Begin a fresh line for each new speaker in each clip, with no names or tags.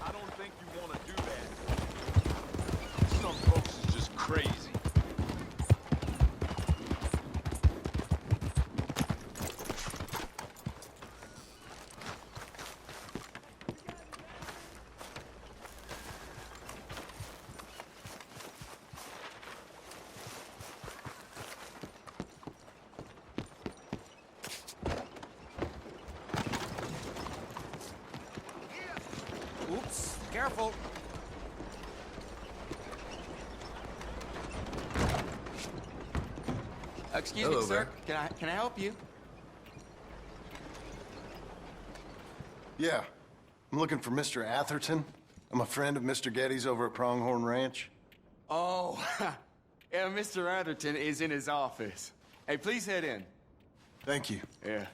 I don't think you want to do that. Some folks is just crazy.
Oops, careful. Excuse
Hello
me, sir.
there.
Can I help you?
Yeah. I'm looking for Mr. Atherton. I'm a friend of Mr. Getty's over at Pronghorn Ranch.
Oh, yeah, Mr. Atherton is in his office. Hey, please head in.
Thank you.
Yeah.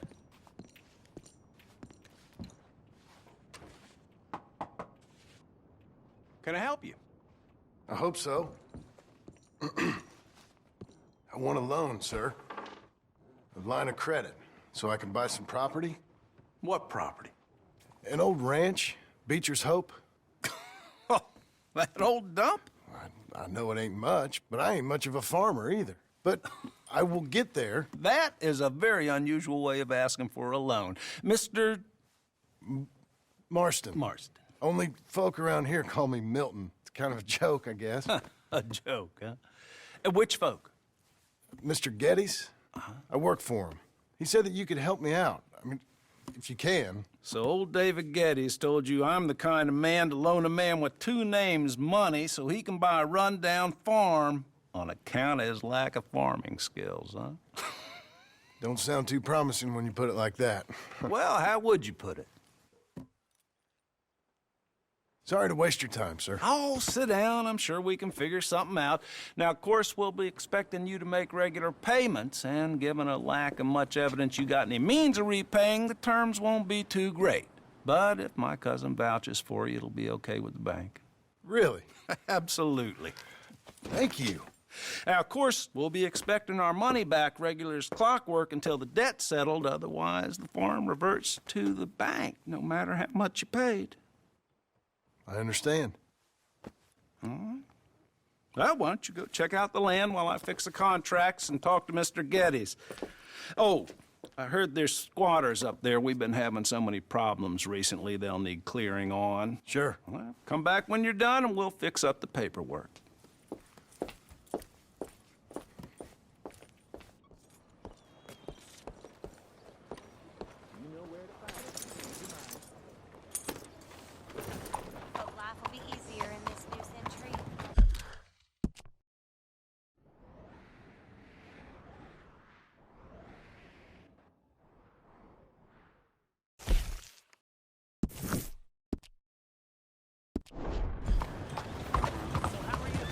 Can I help you?
I hope so. I want a loan, sir. A line of credit, so I can buy some property.
What property?
An old ranch, Beecher's Hope.
Oh, that old dump?
I know it ain't much, but I ain't much of a farmer either. But I will get there.
That is a very unusual way of asking for a loan. Mr.
Marston.
Marston.
Only folk around here call me Milton. It's kind of a joke, I guess.
A joke, huh? And which folk?
Mr. Getty's? I work for him. He said that you could help me out. I mean, if you can.
So old David Geddes told you I'm the kind of man to loan a man with two names money so he can buy a rundown farm on account of his lack of farming skills, huh?
Don't sound too promising when you put it like that.
Well, how would you put it?
Sorry to waste your time, sir.
Oh, sit down. I'm sure we can figure something out. Now, of course, we'll be expecting you to make regular payments, and given a lack of much evidence you got any means of repaying, the terms won't be too great. But if my cousin vouches for you, it'll be okay with the bank.
Really?
Absolutely.
Thank you.
Now, of course, we'll be expecting our money back regular as clockwork until the debt's settled. Otherwise, the farm reverts to the bank, no matter how much you paid.
I understand.
Well, why don't you go check out the land while I fix the contracts and talk to Mr. Geddes? Oh, I heard there's squatters up there. We've been having so many problems recently, they'll need clearing on.
Sure.
Well, come back when you're done and we'll fix up the paperwork.
But life will be easier in this new century.
So how are you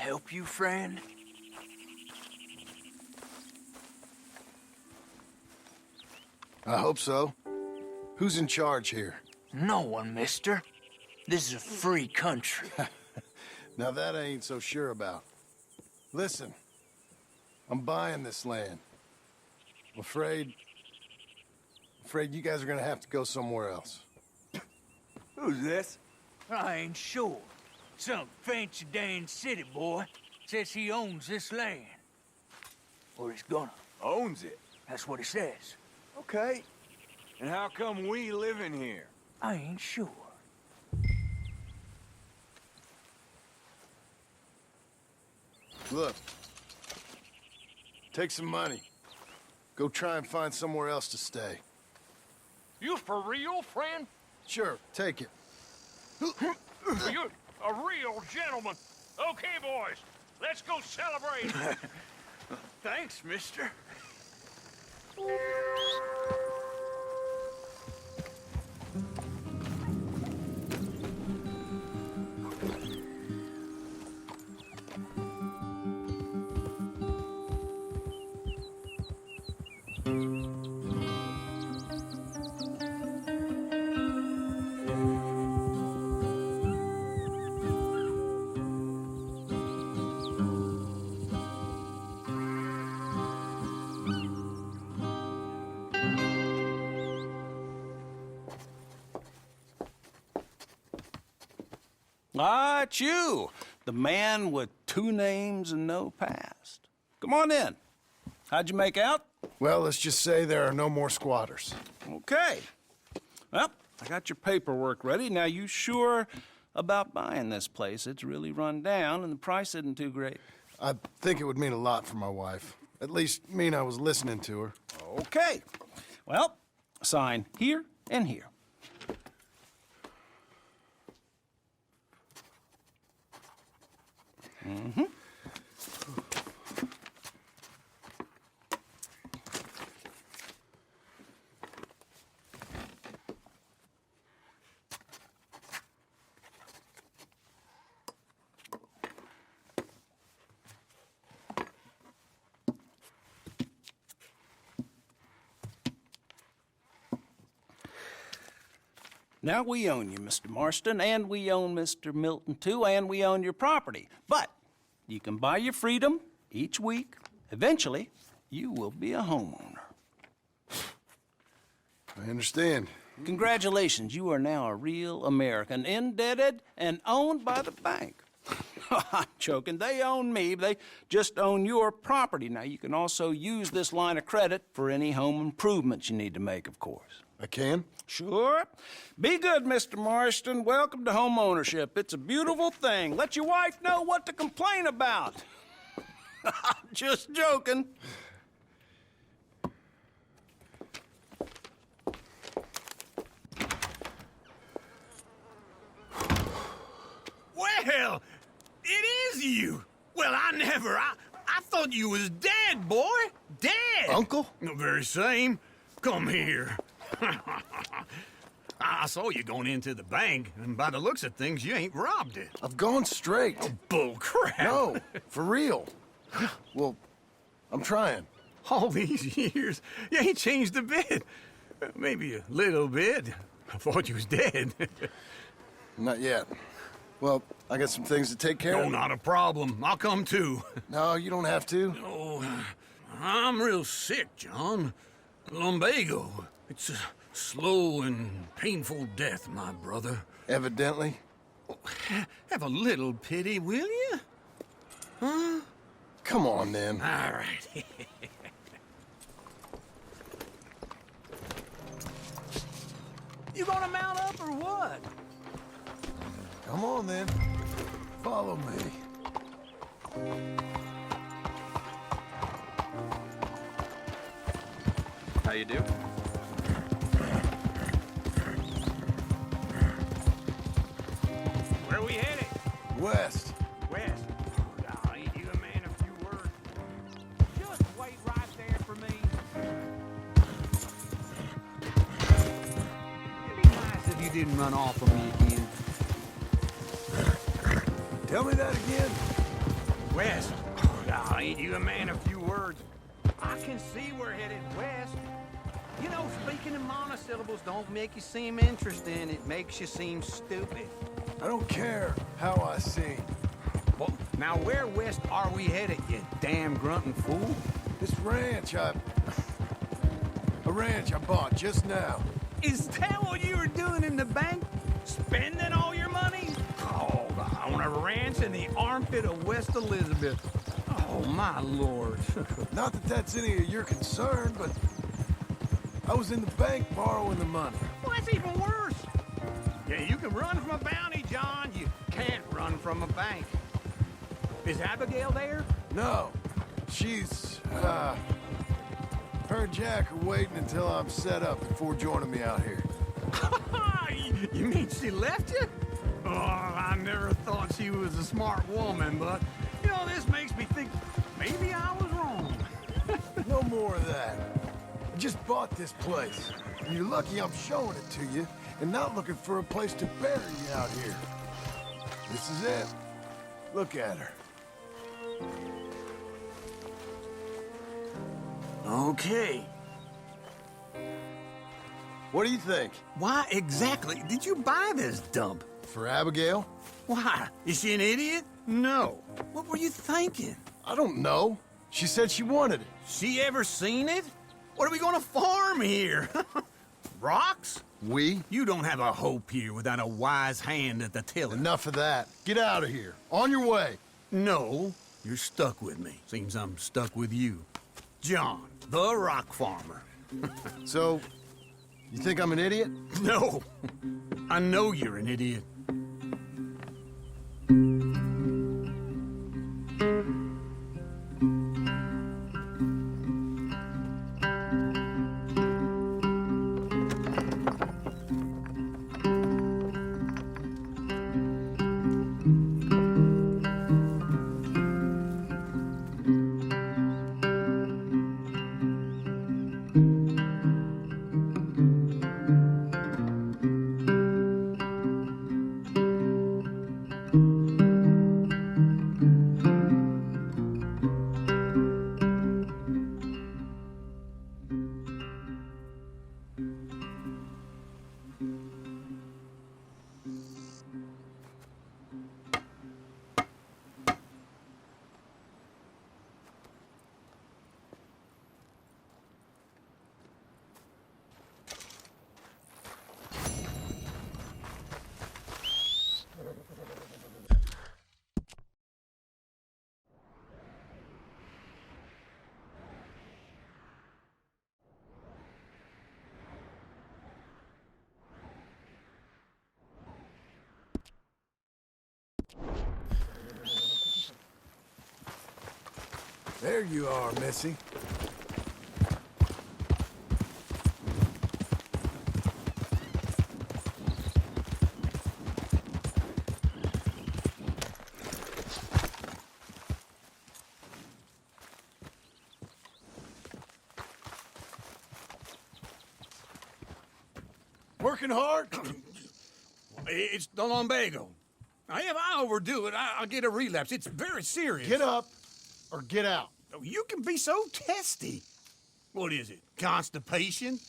help you, friend?
I hope so. Who's in charge here?
No one, mister. This is a free country.
Now that I ain't so sure about. Listen, I'm buying this land. I'm afraid you guys are gonna have to go somewhere else.
Who's this?
I ain't sure. Some fancy Dan city boy says he owns this land. Or he's gonna.
Owns it.
That's what he says.
Okay. And how come we live in here?
I ain't sure.
Look. Take some money. Go try and find somewhere else to stay.
You for real, friend?
Sure, take it.
You're a real gentleman. Okay, boys, let's go celebrate.
Thanks, mister.
Ah, it's you, the man with 2 names and no past. Come on in. How'd you make out?
Well, let's just say there are no more squatters.
Okay. Well, I got your paperwork ready. Now, you sure about buying this place? It's really run down, and the price isn't too great.
I think it would mean a lot for my wife. At least mean I was listening to her.
Okay. Well, sign here and here. Mm-hmm. Now, we own you, Mr. Marston, and we own Mr. Milton, too, and we own your property. But you can buy your freedom each week. Eventually, you will be a homeowner.
I understand.
Congratulations, you are now a real American, indebted and owned by the bank. I'm joking. They own me. They just own your property. Now, you can also use this line of credit for any home improvements you need to make, of course.
I can?
Sure. Be good, Mr. Marston. Welcome to home ownership. It's a beautiful thing. Let your wife know what to complain about. Just joking.
Well, it is you. Well, I thought you was dead, boy. Dead.
Uncle?
The very same. Come here. I saw you going into the bank, and by the looks of things, you ain't robbed it.
I've gone straight.
Bull crap.
No, for real. Well, I'm trying.
All these years, you ain't changed a bit. Maybe a little bit. I thought you was dead.
Not yet. Well, I got some things to take care
No,
of.
not a problem. I'll come too.
No, you don't have to.
Oh, I'm real sick, John. Lumbago. It's a slow and painful death, my brother.
Evidently.
Have a little pity, will you? Huh?
Come on, then.
All right.
You gonna mount up or what?
Come on, then. Follow me.
How you do?
Where we headed?
West.
West. Oh, ain't you a man of few words? Just wait right there for me. It'd be nice if you didn't run off on me again.
Tell me that again.
West? Oh, ain't you a man of few words? I can see we're headed west. You know, speaking in monosyllables don't make you seem interesting. It makes you seem stupid.
I don't care how I sing.
Well, now where west are we headed, you damn grunting fool?
This ranch a ranch I bought just now.
Is that what you were doing in the bank? Spending all your money? Oh, on a ranch in the armpit of West Elizabeth. Oh, my lord.
Not that that's any of your concern, but I was in the bank borrowing the money.
Well, that's even worse. Yeah, you can run from a bounty, John. You can't run from a bank. Is Abigail there?
No, she's, her and Jack are waiting until I'm set up before joining me out here.
You mean she left you? Oh, I never thought she was a smart woman, but, you know, this makes me think maybe I was wrong.
No more of that. I just bought this place, and you're lucky I'm showing it to you and not looking for a place to bury you out here. This is it. Look at her.
Okay.
What do you think?
Why exactly did you buy this dump?
For Abigail?
Why? Is she an idiot? No. What were you thinking?
I don't know. She said she wanted it.
She ever seen it? What are we gonna farm here? Rocks?
We?
You don't have a hope here without a wise hand at the tiller.
Enough of that. Get out of here. On your way.
No, you're stuck with me. Seems I'm stuck with you. John, the rock farmer.
So, you think I'm an idiot?
No, I know you're an idiot.
There you are, Missy. Working hard?
It's the lumbago. Now, if I overdo it, I'll get a relapse. It's very serious.
Get up or get out.
Oh, you can be so testy. What is it, constipation?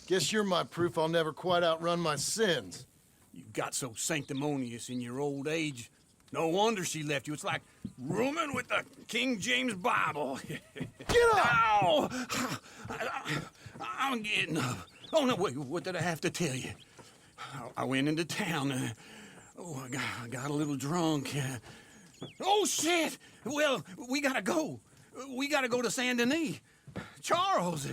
Guess you're my proof I'll never quite outrun my sins.
You got so sanctimonious in your old age. No wonder she left you. It's like rooming with the King James Bible.
Get up!
Ow! I'm getting up. Oh, no, wait, what did I have to tell you? I went into town. I got a little drunk. Oh, shit! Well, we gotta go. We gotta go to Saint Denis. Charles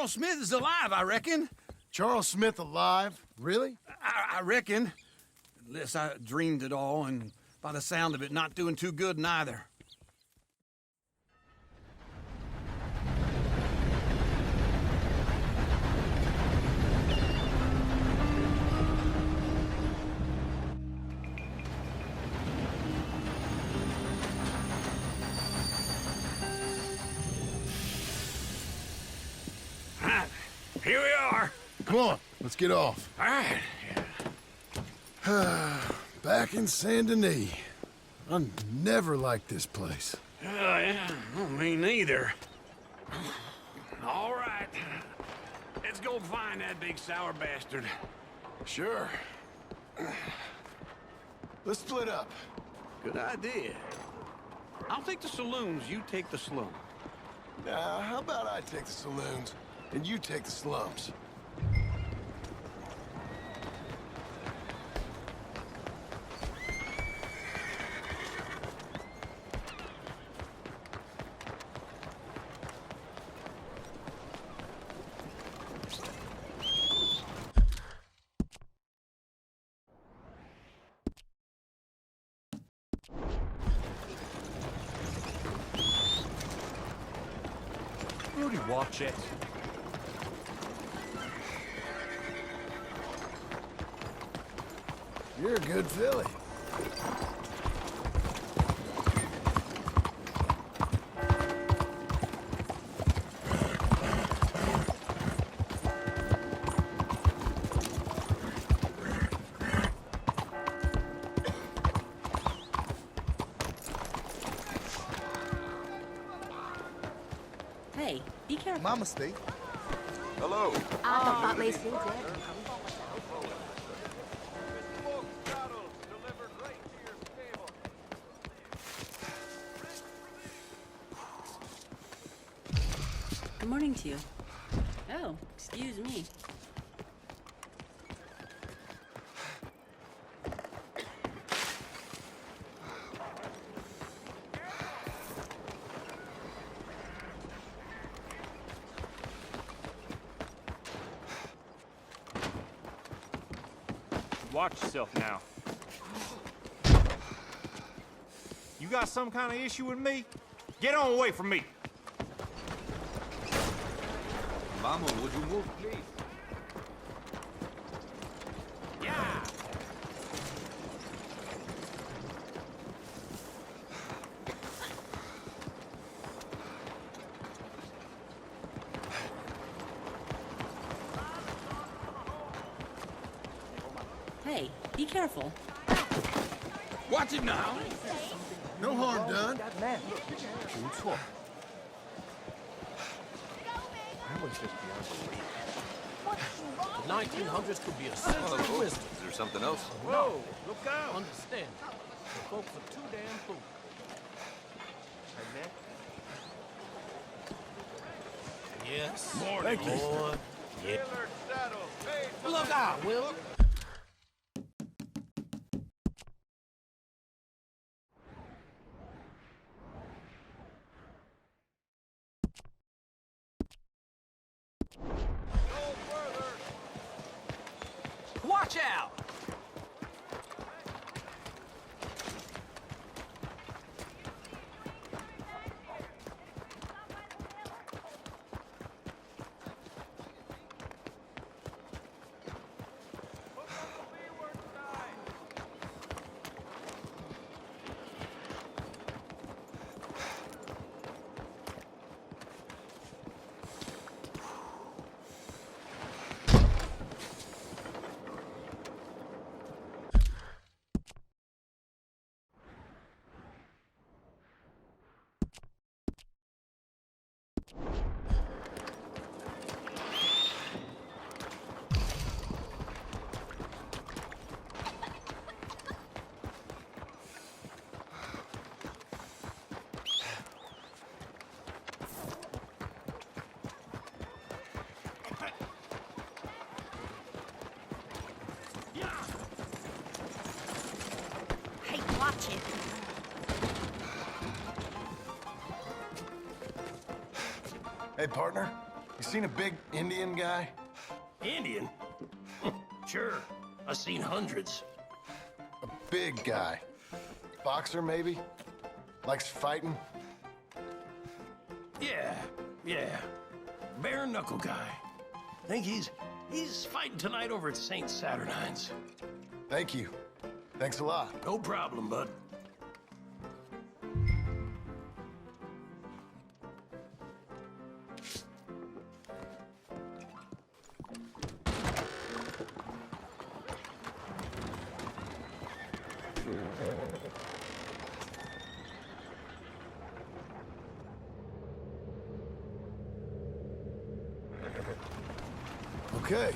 Smith is alive, I reckon.
Charles Smith alive? Really?
I reckon. Unless I dreamed it all, and by the sound of it, not doing too good neither. Here we are.
Come on, let's get off.
All right.
Back in Saint Denis. I never liked this place.
Yeah, well, me neither. All right. Let's go find that big sour bastard.
Sure. Let's split up.
Good idea. I'll take the saloons, you take the slum.
Now, how about I take the saloons and you take the slums?
Rudy, watch it.
You're a good filly.
Hey, be careful.
My mistake.
Hello.
I thought they said that.
Good morning to you. Oh, excuse me.
Watch yourself now. You got some kind of issue with me? Get on away from me.
Mama, would you move, please?
Yeah.
Hey, be careful.
Watch it now.
No harm done.
The 1900s could be a century of wisdom.
Is there something else?
Whoa, look out.
Understand. The folks are too damn foolish. Yes.
Morning.
Boy. Yeah. Look out, Will.
Watch out!
Hey, watch it.
Hey, partner. You seen a big Indian guy?
Indian? Sure. I've seen hundreds.
A big guy. Boxer, maybe? Likes fighting?
Yeah. Bare knuckle guy. Think he's fighting tonight over at St. Saturnine's.
Thank you. Thanks a lot.
No problem, bud.
Okay.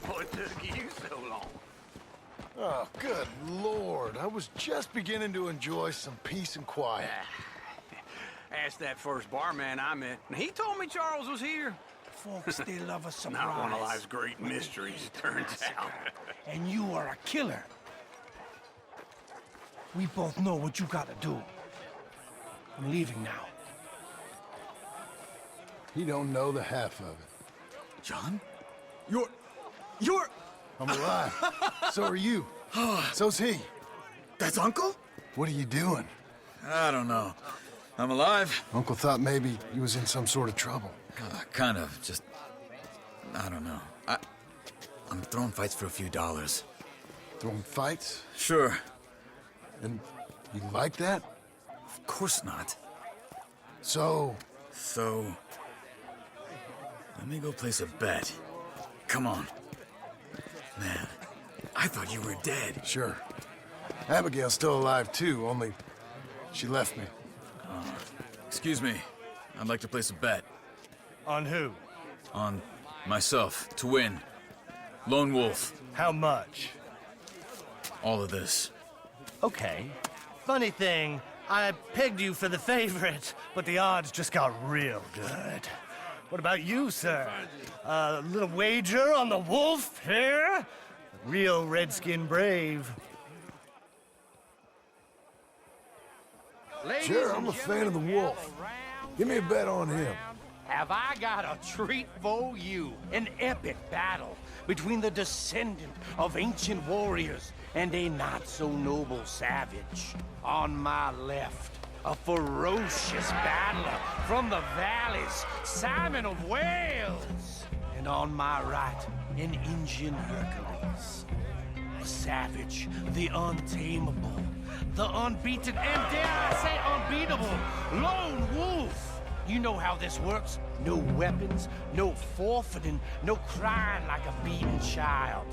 What took you so long?
Oh, good Lord. I was just beginning to enjoy some peace and quiet.
Asked that first barman I met, and he told me Charles was here.
Folks, they love a surprise.
Not one of life's great mysteries, turns out.
And you are a killer. We both know what you gotta do. I'm leaving now.
He don't know the half of it.
John? You're...
I'm alive. So are you. So's he.
That's Uncle?
What are you doing?
I don't know. I'm alive.
Uncle thought maybe he was in some sort of trouble.
Kind of. Just... I don't know. I'm throwing fights for a few dollars.
Throwing fights?
Sure.
And you like that?
Of course not.
So...
Let me go place a bet. Come on. Man, I thought you were dead.
Sure. Abigail's still alive too, only she left me.
Excuse me. I'd like to place a bet.
On who?
On myself, to win. Lone Wolf.
How much?
All of this.
Okay. Funny thing, I pegged you for the favorite, but the odds just got real good. What about you, sir? A little wager on the wolf here? Real redskin brave.
Sure, I'm a fan of the wolf. Give me a bet on him.
Have I got a treat for you? An epic battle between the descendant of ancient warriors and a not-so-noble savage. On my left, a ferocious battler from the valleys, Simon of Wales. And on my right, an Indian Hercules. A savage, the untamable, the unbeaten, and dare I say unbeatable, Lone Wolf. You know how this works. No weapons, no forfeiting, no crying like a beaten child.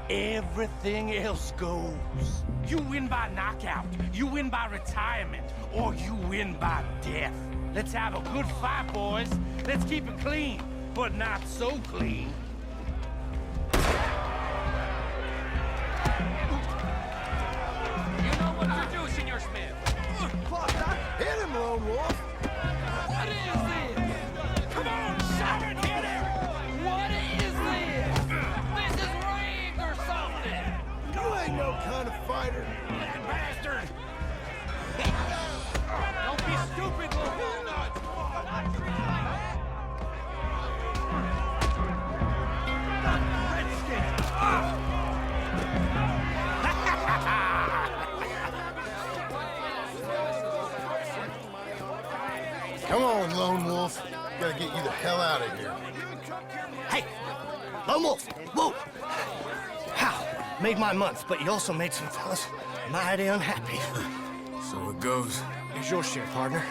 Everything else goes. You win by knockout, you win by retirement, or you win by death. Let's have a good fight, boys. Let's keep it clean, but not so clean.
You know what you're doing, Senor Smith.
Hit him, Lone Wolf!
What is this? Come on, Simon, hit him! What is this? This is rigged or something!
You ain't no kind of fighter.
That bastard! Don't be stupid, little walnut!
Come on, Lone Wolf. Gotta get you the hell out of here.
Hey, Lone Wolf, whoa! How? Made my month, but you also made some fellas mighty unhappy.
So it goes.
Here's your share, partner.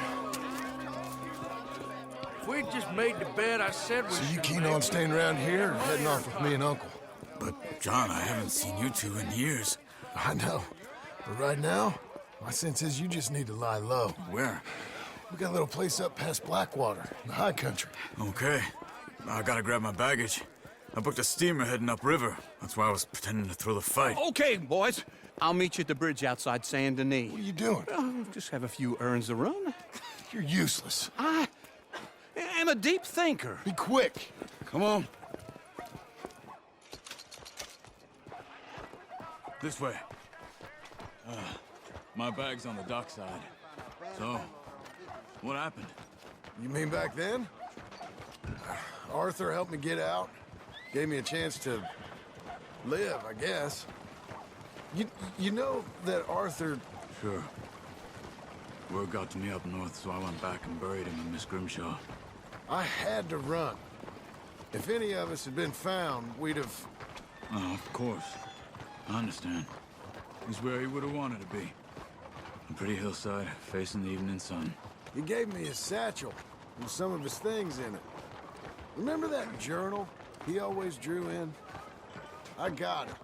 If we just made the bet I said we
So you
should
keen
make,
on staying around here or heading off with me and Uncle?
But, John, I haven't seen you two in years.
I know. But right now, my sense is you just need to lie low.
Where?
We got a little place up past Blackwater, in the high country.
Okay. I gotta grab my baggage. I booked a steamer heading upriver. That's why I was pretending to throw the fight.
Okay, boys. I'll meet you at the bridge outside Saint Denis.
What are you doing?
Just have a few errands to run.
You're useless.
I am a deep thinker.
Be quick.
Come on. This way. My bag's on the dockside. So, what happened?
You mean back then? Arthur helped me get out. Gave me a chance to live, I guess. You know that Arthur...
Sure. Word got to me up north, so I went back and buried him with Miss Grimshaw.
I had to run. If any of us had been found, we'd have...
Oh, of course. I understand. He's where he would have wanted to be. I'm pretty hillside, facing the evening sun.
He gave me his satchel and some of his things in it. Remember that journal he always drew in? I got it.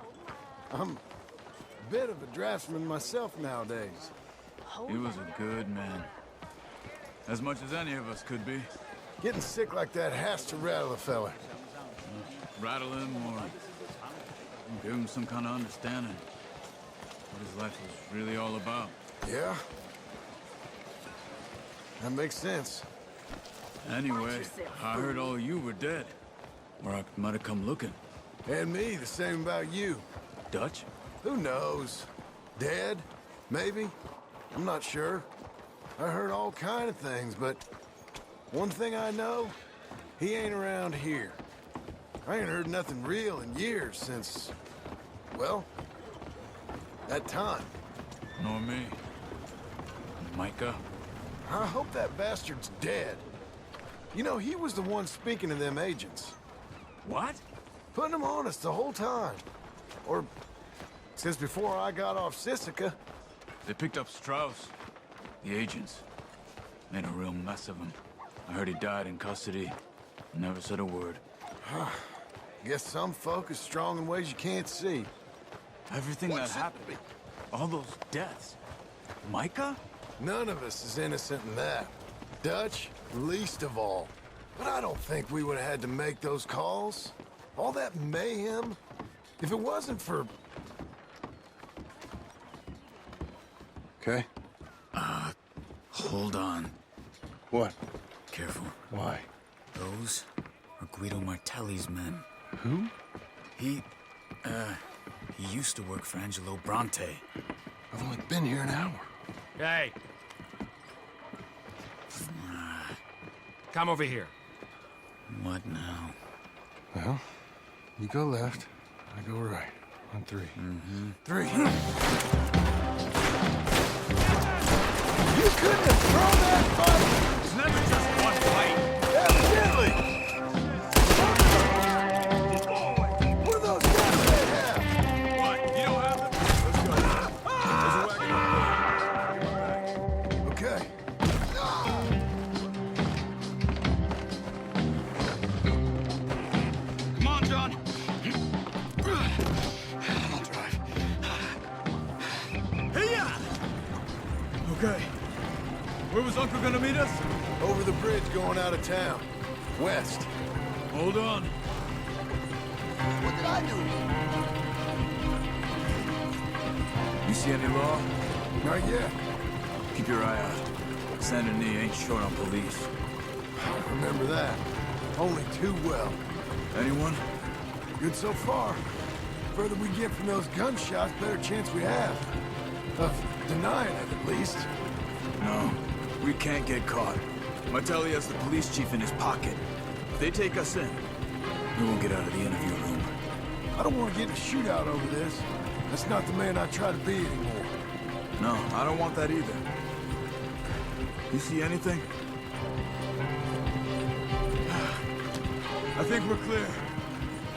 I'm a bit of a draftsman myself nowadays.
He was a good man. As much as any of us could be.
Getting sick like that has to rattle a fella.
Rattle him or give him some kind of understanding. What his life was really all about.
Yeah? That makes sense.
Anyway, I heard all you were dead. Or I might have come looking.
And me, the same about you.
Dutch?
Who knows? Dead? Maybe? I'm not sure. I heard all kind of things, but one thing I know, he ain't around here. I ain't heard nothing real in years since, well, that time.
Nor me. Micah?
I hope that bastard's dead. You know, he was the one speaking to them agents.
What?
Putting them on us the whole time. Or since before I got off Sisika.
They picked up Strauss. The agents. Made a real mess of him. I heard he died in custody. Never said a word.
Guess some folk is strong in ways you can't see.
Everything that happened. All those deaths. Micah?
None of us is innocent in that. Dutch, least of all. But I don't think we would have had to make those calls. All that mayhem. If it wasn't for... Okay?
Hold on.
What?
Careful.
Why?
Those are Guido Martelli's men.
Who?
He used to work for Angelo Bronte.
I've only been here an hour.
Hey. Come over here.
What now?
Well, you go left, I go right. On three.
Mm-hmm.
3. You couldn't have thrown that fight!
It's never just one fight.
Evidently! What are those guys they have?
What? You don't have them? Let's go. There's a wagon.
Okay.
Come on, John. I'll drive. Hey-ya! Okay. Where was Uncle gonna meet us?
Over the bridge going out of town. West.
Hold on.
What did I do?
You see any law?
Not yet.
Keep your eye out. Saint Denis ain't short on police.
I remember that. Only too well.
Anyone?
Good so far. Further we get from those gunshots, better chance we have. Of denying it, at least.
No. We can't get caught. Martelli has the police chief in his pocket. If they take us in, we won't get out of the interview room.
I don't want to get in a shootout over this. That's not the man I try to be anymore.
No, I don't want that either. You see anything? I think we're clear.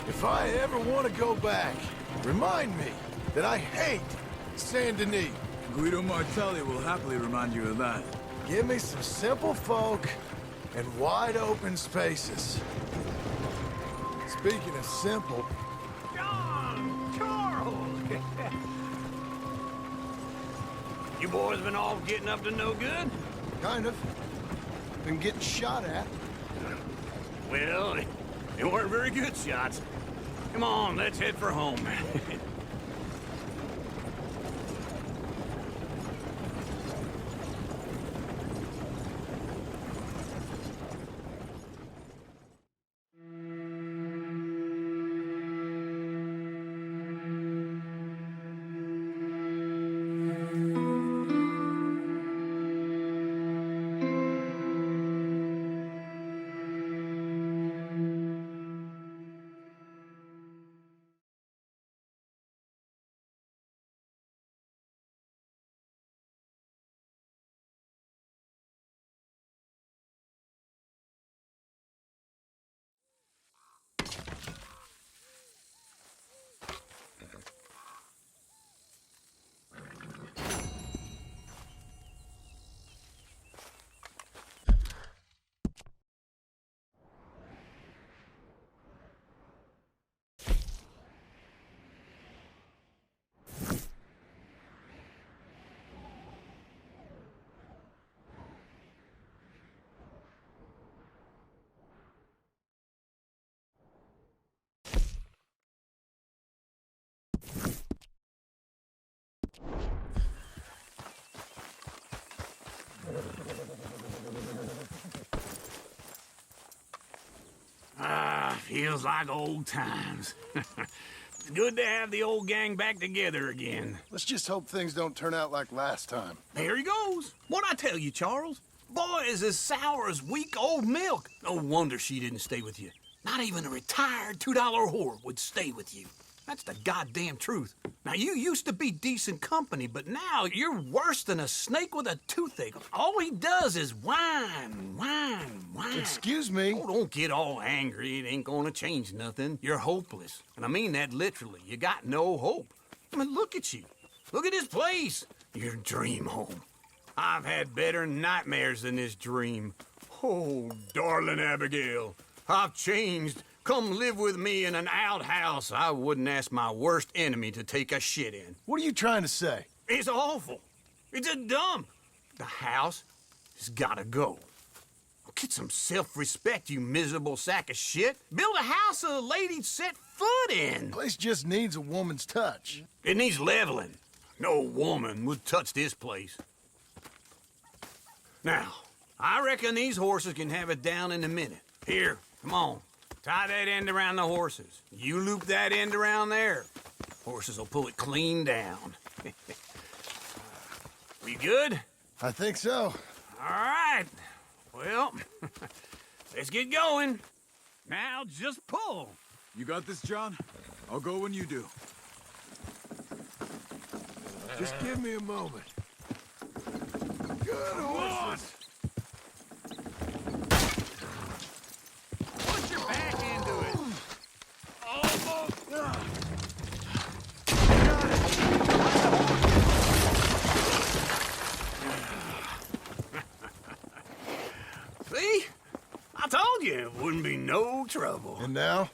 If I ever want to go back, remind me that I hate Saint Denis.
Guido Martelli will happily remind you of that.
Give me some simple folk and wide open spaces. Speaking of simple,
John! Charles! You boys been all getting up to no good?
kind of. Been getting shot at.
Well, they weren't very good shots. Come on, let's head for home.
Feels like old times. It's good to have the old gang back together again.
Let's just hope things don't turn out like last time.
There he goes. What'd I tell you, Charles? Boy is as sour as weak old milk. No wonder she didn't stay with you. Not even a retired $2 whore would stay with you. That's the goddamn truth. Now, you used to be decent company, but now you're worse than a snake with a toothache. All he does is whine, whine, whine.
Excuse me?
Oh, don't get all angry. It ain't gonna change nothing. You're hopeless. And I mean that literally. You got no hope. I mean, look at you. Look at this place. Your dream home. I've had better nightmares than this dream. Oh, darling Abigail, I've changed. Come live with me in an outhouse I wouldn't ask my worst enemy to take a shit in.
What are you trying to say?
It's awful. It's a dump. The house has gotta go. Get some self-respect, you miserable sack of shit. Build a house a lady'd set foot in.
Place just needs a woman's touch.
It needs leveling. No woman would touch this place. Now, I reckon these horses can have it down in a minute. Here, come on. Tie that end around the horses. You loop that end around there. Horses will pull it clean down. We good?
I think so.
All right. Well, let's get going. Now just pull.
You got this, John? I'll go when you do.
Just give me a moment. Good horses.
Put your back into it. See? I told you it wouldn't be no trouble.
And now?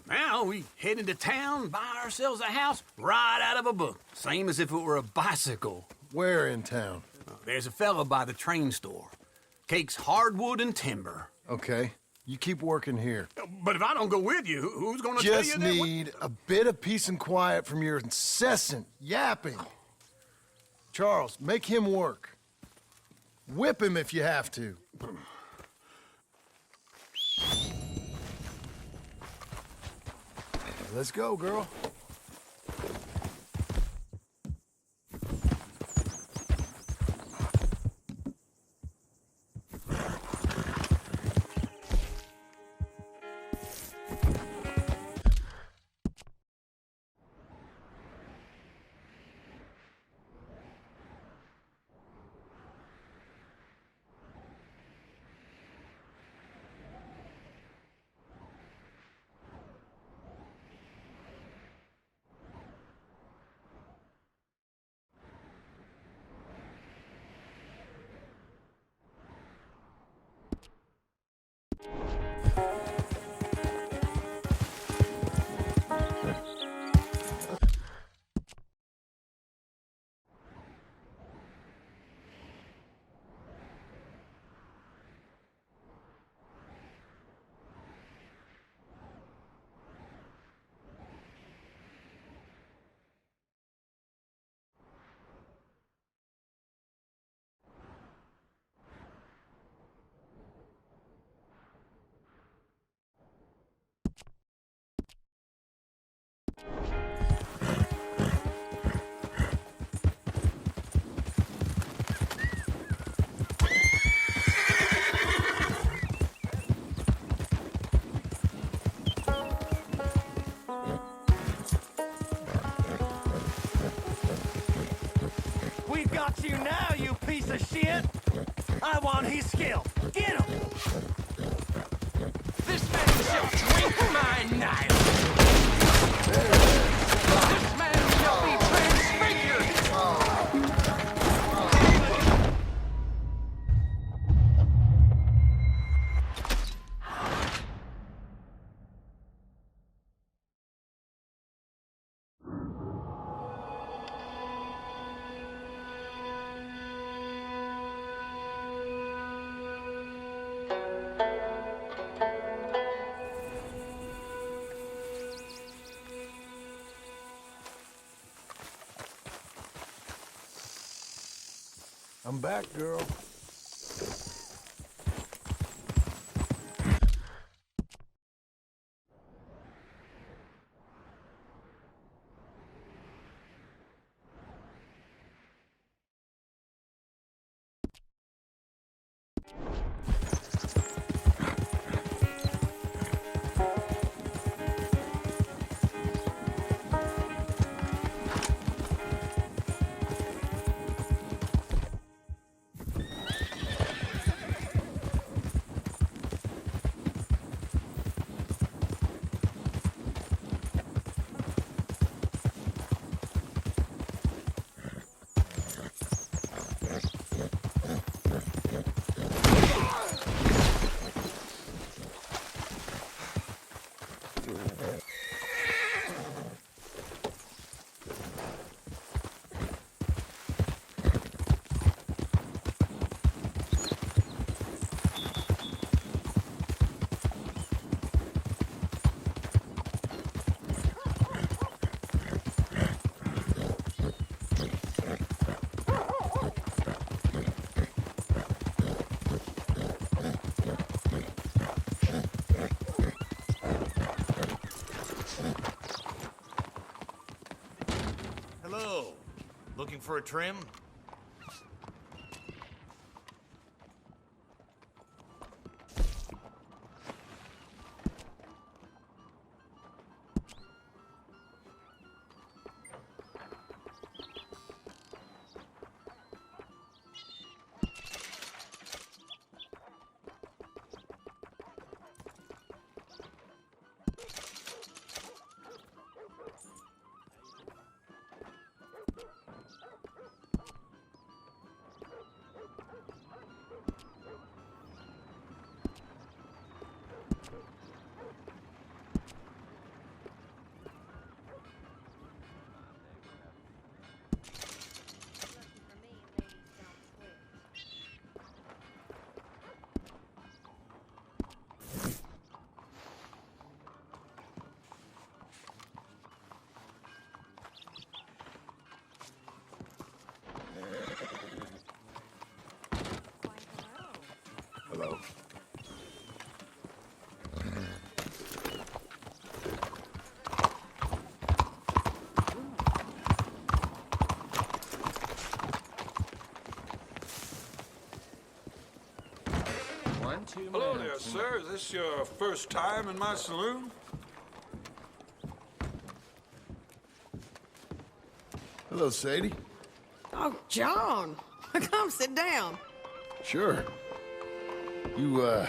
Now we head into town, buy ourselves a house right out of a book. Same as if it were a bicycle.
Where in town?
There's a fella by the train store. Cakes hardwood and timber.
Okay. You keep working here.
But if I don't go with you, who's gonna tell you
Just
that?
need a bit of peace and quiet from your incessant yapping. Charles, make him work. Whip him if you have to. Let's go, girl.
We've got you now, you piece of shit! I want his skill. Get him! This man shall drink my knife! This man shall be transfigured!
I'm back, girl.
looking for a trim?
Hello.
Hello there, sir. Is this your first time in my saloon?
Hello, Sadie.
Oh, John. Come sit down.
Sure. You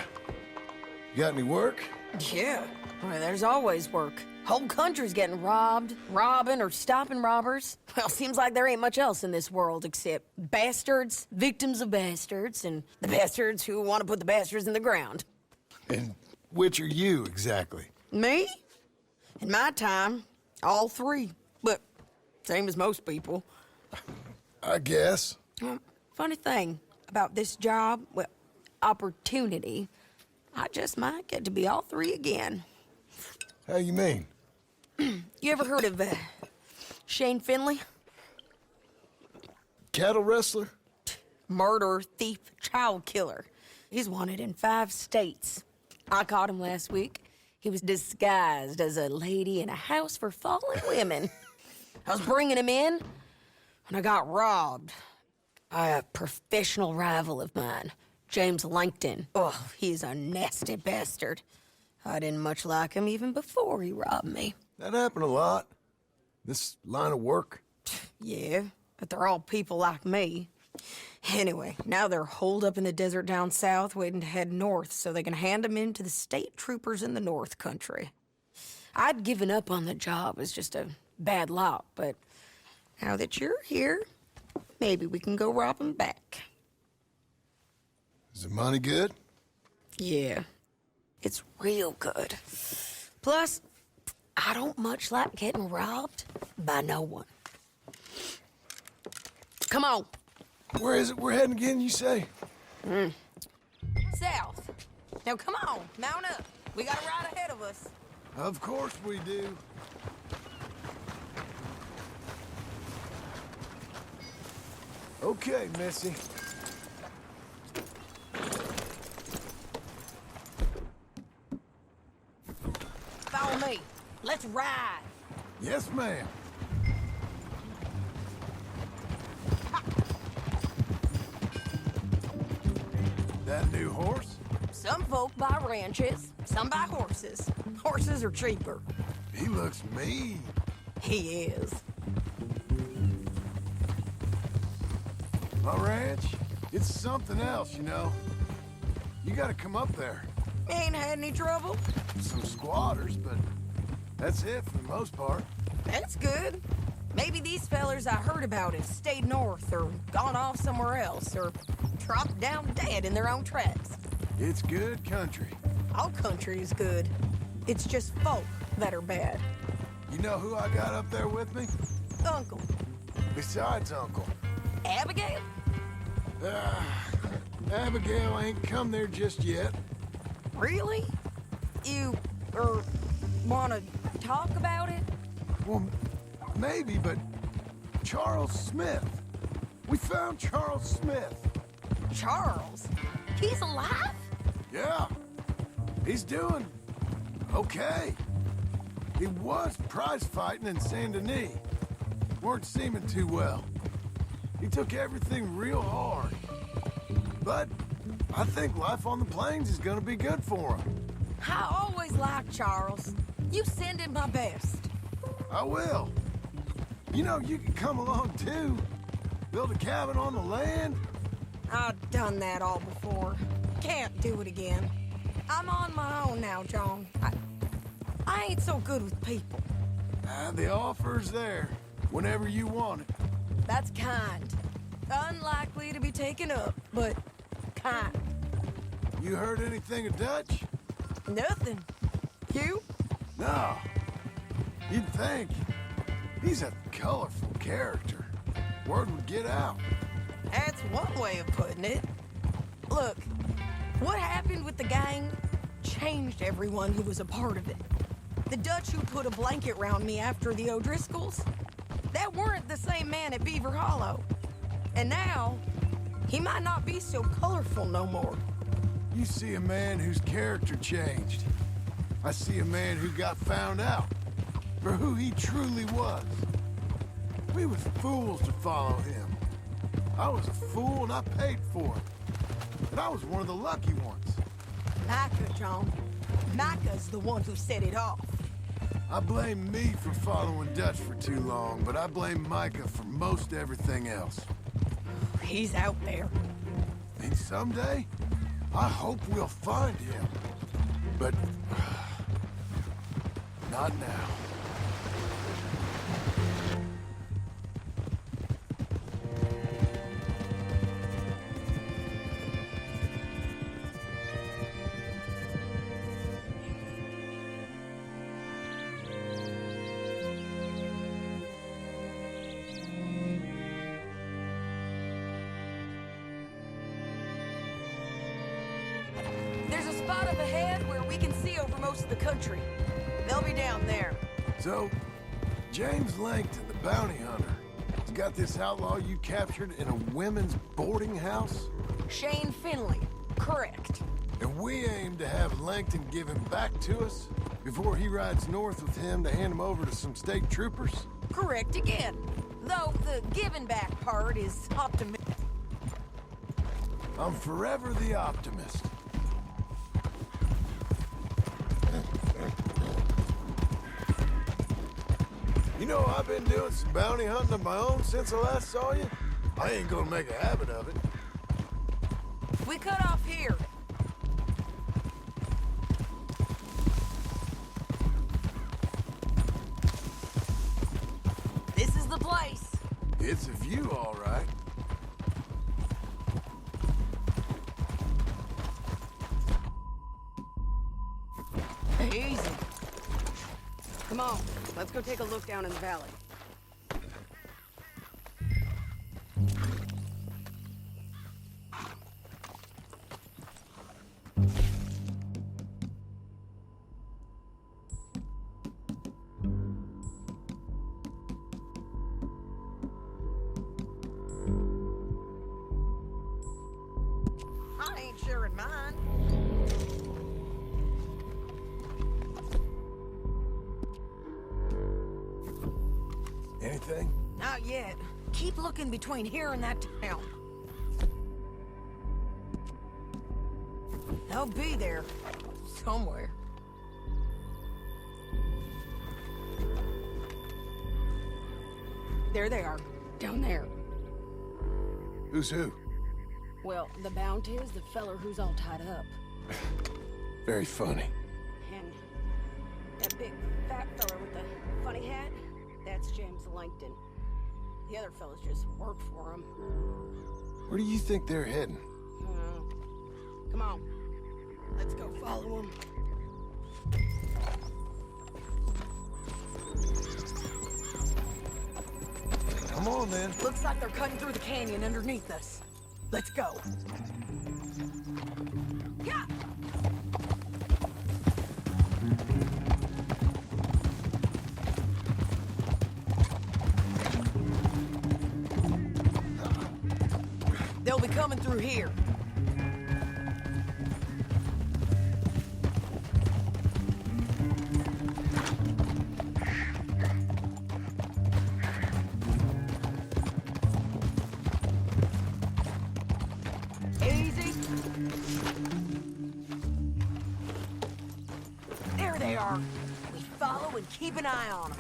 got any work?
Yeah. Well, there's always work. Whole country's getting robbed, robbing, or stopping robbers. Well, seems like there ain't much else in this world except bastards, victims of bastards, and the bastards who want to put the bastards in the ground.
And which are you, exactly?
Me? In my time, all three. But same as most people.
I guess.
Funny thing about this job, well, opportunity, I just might get to be all three again.
How you mean?
You ever heard of Shane Finley?
Cattle wrestler?
Murderer, thief, child killer. He's wanted in 5 states. I caught him last week. He was disguised as a lady in a house for fallen women. I was bringing him in, and I got robbed by a professional rival of mine, James Langton. Oh, he's a nasty bastard. I didn't much like him even before he robbed me.
That happened a lot. This line of work.
Yeah, but they're all people like me. Anyway, now they're holed up in the desert down south, waiting to head north so they can hand them in to the state troopers in the north country. I'd given up on the job as just a bad lot, but now that you're here, maybe we can go rob them back.
Is the money good?
Yeah, it's real good. Plus, I don't much like getting robbed by no one. Come on.
Where is it we're heading again, you say?
South. Now come on, mount up. We got a ride ahead of us.
Of course we do. Okay, Missy.
Follow me. Let's ride.
Yes, ma'am. That new horse?
Some folk buy ranches, some buy horses. Horses are cheaper.
He looks mean.
He is.
My ranch, it's something else, you know. You gotta come up there.
Ain't had any trouble?
Some squatters, but that's it for the most part.
That's good. Maybe these fellers I heard about have stayed north or gone off somewhere else or dropped down dead in their own tracks.
It's good country.
All country is good. It's just folk that are bad.
You know who I got up there with me?
Uncle.
Besides Uncle.
Abigail?
Abigail ain't come there just yet.
Really? You, wanna talk about it?
Well, maybe, but Charles Smith. We found Charles Smith.
Charles? He's alive?
Yeah. He's doing okay. He was prize fighting in Saint Denis. Weren't seeming too well. He took everything real hard. But I think life on the plains is gonna be good for him.
I always liked Charles. You send him my best.
I will. You know, you can come along too. Build a cabin on the land.
I've done that all before. Can't do it again. I'm on my own now, John. I ain't so good with people.
The offer's there, whenever you want it.
That's kind. Unlikely to be taken up, but kind.
You heard anything of Dutch?
Nothing. You?
No. You'd think. He's a colorful character. Word would get out.
That's one way of putting it. Look, what happened with the gang changed everyone who was a part of it. The Dutch who put a blanket round me after the O'Driscolls, that weren't the same man at Beaver Hollow. And now, he might not be so colorful no more.
You see a man whose character changed. I see a man who got found out for who he truly was. We was fools to follow him. I was a fool and I paid for it. But I was one of the lucky ones.
Micah, John. Micah's the one who set it off.
I blame me for following Dutch for too long, but I blame Micah for most everything else.
He's out there.
And someday, I hope we'll find him. But not now.
There's a spot up ahead where we can see over most of the country. They'll be down there.
So, James Langton, the bounty hunter, has got this outlaw you captured in a women's boarding house?
Shane Finley, correct.
And we aim to have Langton give him back to us before he rides north with him to hand him over to some state troopers?
Correct again. Though the giving back part is optimistic.
I'm forever the optimist. You know, I've been doing some bounty hunting of my own since I last saw you. I ain't gonna make a habit of it.
We cut off here. This is the place.
It's a view, all right.
Easy. Come on, let's go take a look down in the valley.
I ain't sharing mine.
Anything?
Not yet. Keep looking between here and that town. They'll be there. Somewhere. There they are. Down there.
Who's who?
Well, the Bounty is the feller who's all tied up.
Very funny.
And that big fat feller with the funny hat, that's James Langton. The other fellas just work for him.
Where do you think they're heading?
Come on. Let's go follow him.
Come on, then.
Looks like they're cutting through the canyon underneath us. Let's go. Yeah. They'll be coming through here. Easy. There they are. We follow and keep an eye on them.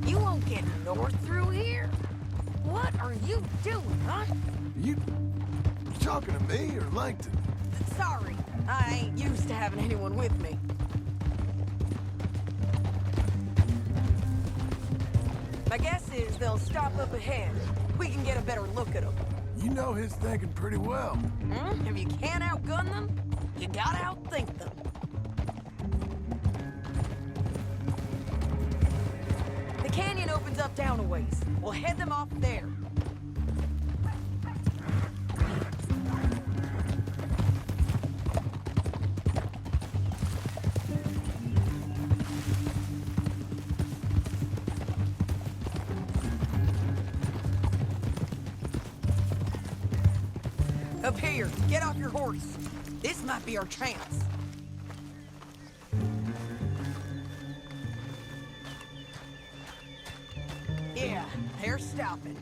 You won't get north through here. What are you doing, huh?
You talking to me or Langton?
Sorry, I ain't used to having anyone with me. My guess is they'll stop up ahead. We can get a better look at them.
You know his thinking pretty well.
If you can't outgun them, you gotta outthink them. The canyon opens up down a ways. We'll head them off there. Up here, get off your horse. This might be our chance. Yeah, they're stopping.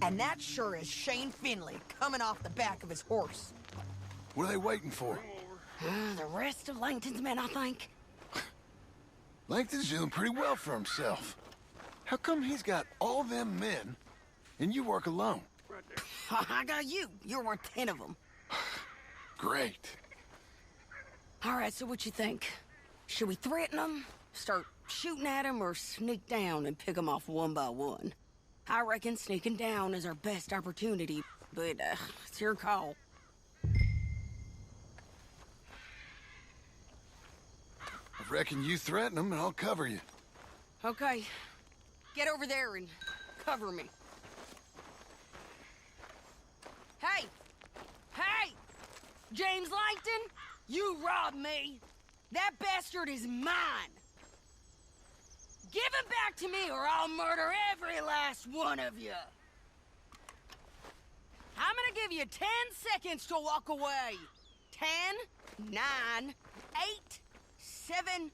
And that sure is Shane Finley coming off the back of his horse.
What are they waiting for?
The rest of Langton's men, I think.
Langton's doing pretty well for himself. How come he's got all them men and you work alone?
I got you. You're worth 10 of them.
Great.
All right, so what you think? Should we threaten them, start shooting at them, or sneak down and pick them off one by one? I reckon sneaking down is our best opportunity, but it's your call.
I reckon you threaten them and I'll cover you.
Okay. Get over there and cover me. Hey! Hey! James Langton, you robbed me. That bastard is mine. Give him back to me or I'll murder every last one of you. I'm gonna give you 10 seconds to walk away. 10, 9, 8, 7...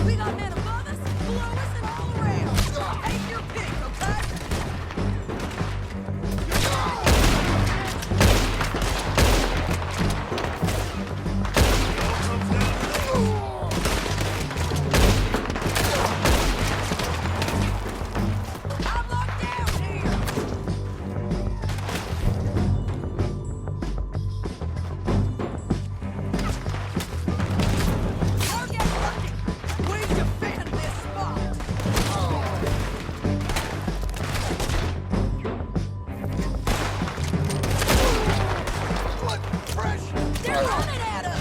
We got men above us, below us, and all around. Take your pick, okay? I'm locked down here. Target working. We defend this spot. What pressure? They're running at us.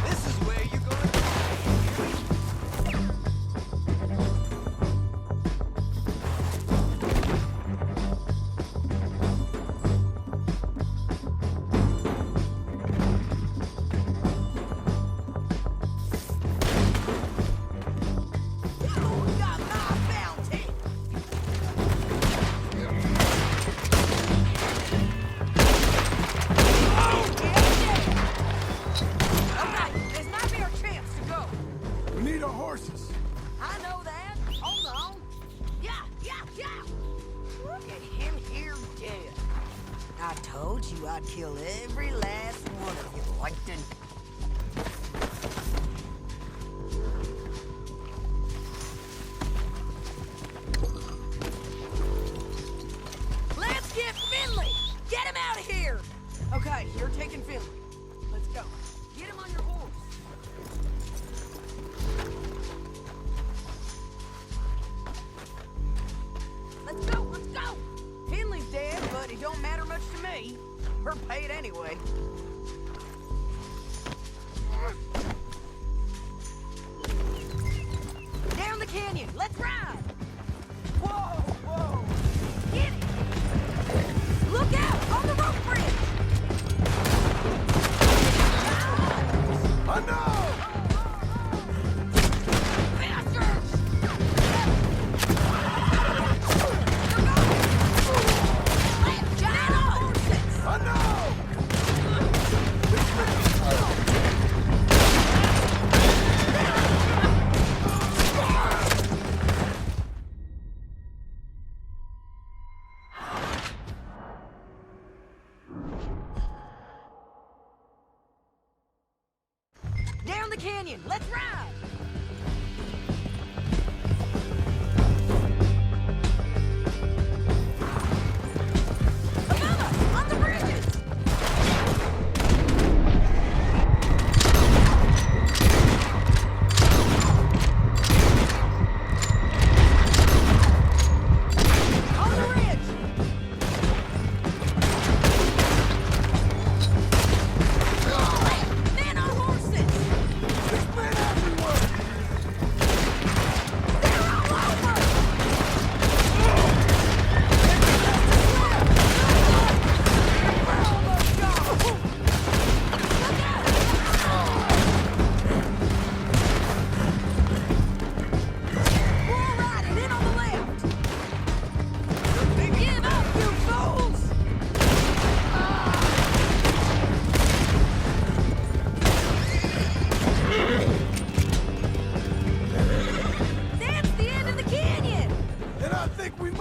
This is where you're gonna You got my bounty. Okay, this might be our chance to go.
We need our horses.
I know that. Hold on. Yeah. Look at him here dead. I told you I'd kill every last one of you, Langton. Let's get Finley! Get him out of here! Okay, you're taking Finley. Let's go. Get him on your horse. Let's go! Finley's dead, but it don't matter much to me. We're paid anyway. Down the canyon! Let's ride! Whoa! Get it! Look out! On the rope bridge!
I know! I know!
Down the canyon! Let's ride! Above us! On the bridges! On the ridge! Men on horses!
There's men everywhere!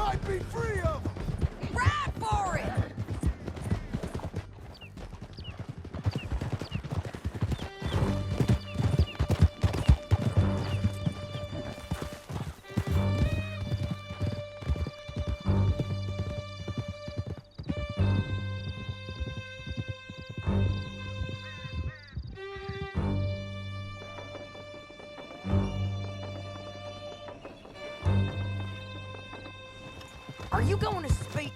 might be free of them!
Ride for it! Are you going to speak?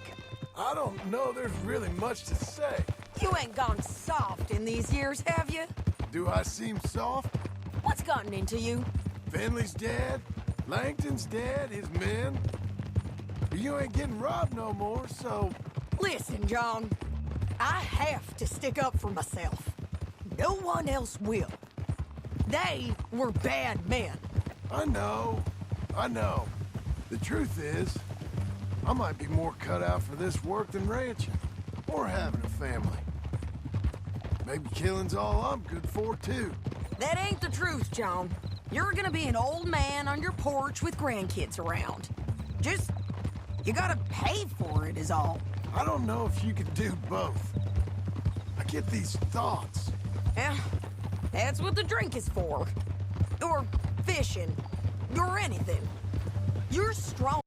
I don't know there's really much to say.
You ain't gone soft in these years, have you?
Do I seem soft?
What's gotten into you?
Finley's dead. Langton's dead, his men. You ain't getting robbed no more, so...
Listen, John. I have to stick up for myself. No one else will. They were bad men.
I know. The truth is, I might be more cut out for this work than ranching, or having a family. Maybe killing's all I'm good for, too.
That ain't the truth, John. You're gonna be an old man on your porch with grandkids around. Just, you gotta pay for it is all.
I don't know if you could do both. I get these thoughts.
Yeah, that's what the drink is for. Or fishing. Or anything. You're strong.